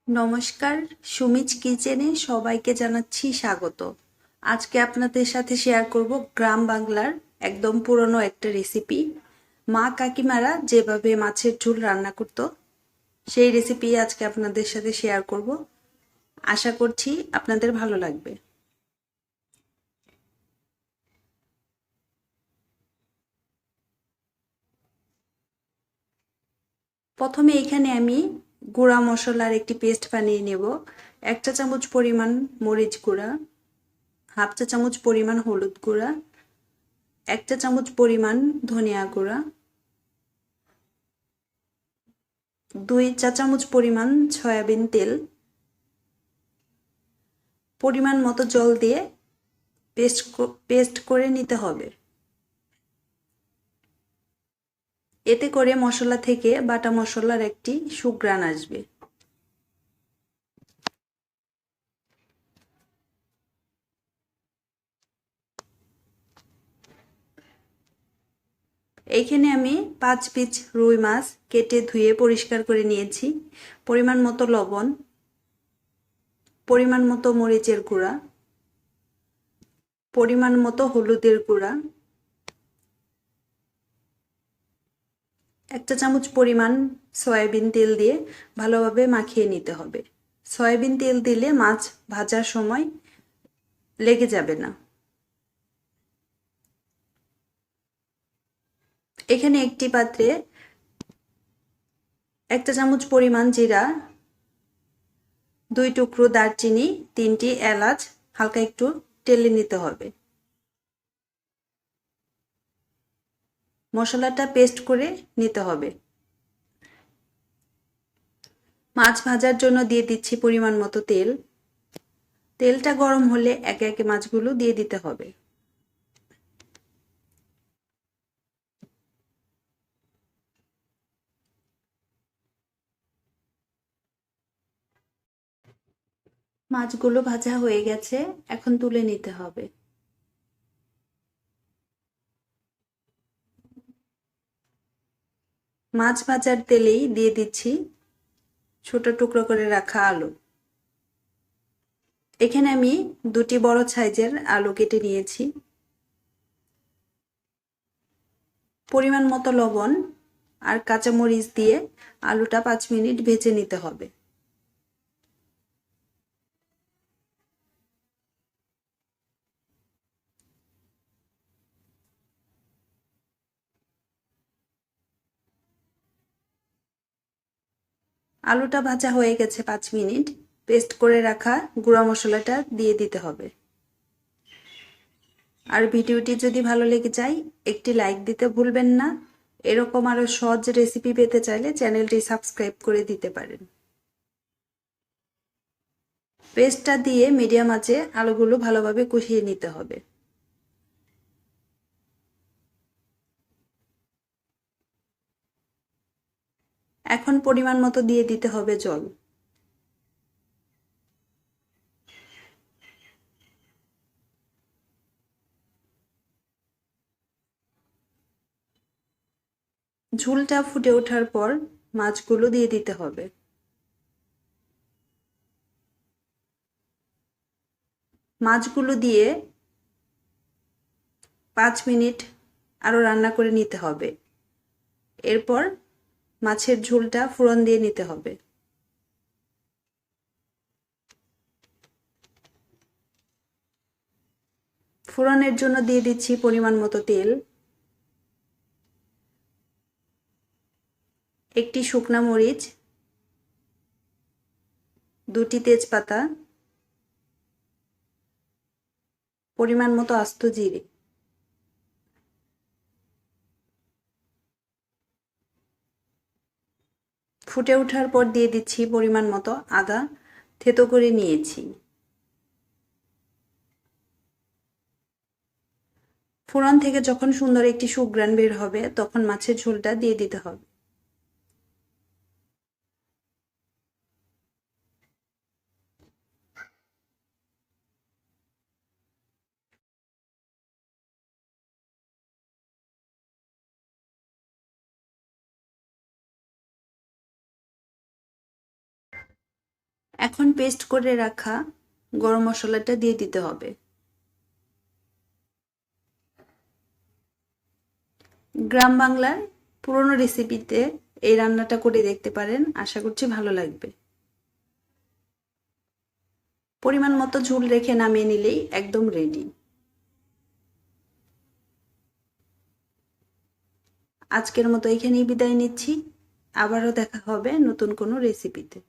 নমস্কার, সুমিজ কিচেনে সবাইকে জানাচ্ছি স্বাগত। আজকে আপনাদের সাথে শেয়ার করব গ্রাম বাংলার একদম পুরনো একটা রেসিপি। মা কাকিমারা যেভাবে মাছের ঝোল রান্না করত সেই রেসিপি আজকে আপনাদের সাথে শেয়ার করব। আশা করছি আপনাদের ভালো লাগবে। প্রথমে এখানে আমি গুঁড়া মশলার একটি পেস্ট বানিয়ে নেব। 1 চা চামচ পরিমাণ মরিচ গুঁড়া, হাফ চা চামচ পরিমাণ হলুদ গুঁড়া, 1 চা চামচ পরিমাণ ধনিয়া গুঁড়া, 2 চা চামচ পরিমাণ সয়াবিন তেল, পরিমাণ মতো জল দিয়ে পেস্ট করে নিতে হবে। এতে করে মশলা থেকে বাটা মশলার একটি সুঘ্রাণ আসবে। এইখানে আমি 5 পিস রুই মাছ কেটে ধুয়ে পরিষ্কার করে নিয়েছি। পরিমাণ মতো লবণ, পরিমাণ মতো মরিচের গুঁড়া, পরিমাণ মতো হলুদের গুঁড়া, 1 চা চামচ পরিমাণ সয়াবিন তেল দিয়ে ভালোভাবে মাখিয়ে নিতে হবে। সয়াবিন তেল দিলে মাছ ভাজার সময় লেগে যাবে না। এখানে একটি পাত্রে 1 চা চামচ পরিমাণ জিরা, 2 টুকরো দারচিনি, 3টি এলাচ হালকা একটু টেলে নিতে হবে। মশলাটা পেস্ট করে নিতে হবে। মাছ ভাজার জন্য দিয়ে দিচ্ছি পরিমাণ মতো তেল। তেলটা গরম হলে একে একে মাছগুলো দিয়ে দিতে হবে। মাছগুলো ভাজা হয়ে গেছে, এখন তুলে নিতে হবে। মাছ ভাজার তেলেই দিয়ে দিচ্ছি ছোট টুকরো করে রাখা আলু। এখানে আমি 2টি বড় সাইজের আলু কেটে নিয়েছি। পরিমাণ মতো লবণ আর কাঁচামরিচ দিয়ে আলুটা 5 মিনিট ভেজে নিতে হবে। আলুটা ভাজা হয়ে গেছে 5 মিনিট। পেস্ট করে রাখা গুঁড়া মশলাটা দিয়ে দিতে হবে। আর ভিডিওটি যদি ভালো লেগে যায় একটি লাইক দিতে ভুলবেন না। এরকম আরো সহজ রেসিপি পেতে চাইলে চ্যানেলটি সাবস্ক্রাইব করে দিতে পারেন। পেস্টটা দিয়ে মিডিয়াম আঁচে আলুগুলো ভালোভাবে কষিয়ে নিতে হবে। এখন পরিমাণ মতো দিয়ে দিতে হবে জল। ঝোলটা ফুটে ওঠার পর মাছগুলো দিয়ে দিতে হবে। মাছগুলো দিয়ে 5 মিনিট আরো রান্না করে নিতে হবে। এরপর মাছের ঝোলটা ফোড়ন দিয়ে নিতে হবে। ফোড়নের জন্য দিয়ে দিচ্ছি পরিমাণ মতো তেল, একটি শুকনা মরিচ, 2টি তেজপাতা, পরিমাণ মতো আস্ত জিরে। ফুটে ওঠার পর দিয়ে দিচ্ছি পরিমাণ মতো আদা থেতো করে নিয়েছি। ফোড়ন থেকে যখন সুন্দর একটি সুঘ্রাণ বের হবে তখন মাছের ঝোলটা দিয়ে দিতে হবে। এখন পেস্ট করে রাখা গরম মশলাটা দিয়ে দিতে হবে। গ্রাম বাংলার পুরনো রেসিপিতে এই রান্নাটা করে দেখতে পারেন, আশা করছি ভালো লাগবে। পরিমাণ মতো ঝোল রেখে নামিয়ে নিলেই একদম রেডি। আজকের মতো এখানেই বিদায় নিচ্ছি। আবারও দেখা হবে নতুন কোনো রেসিপিতে।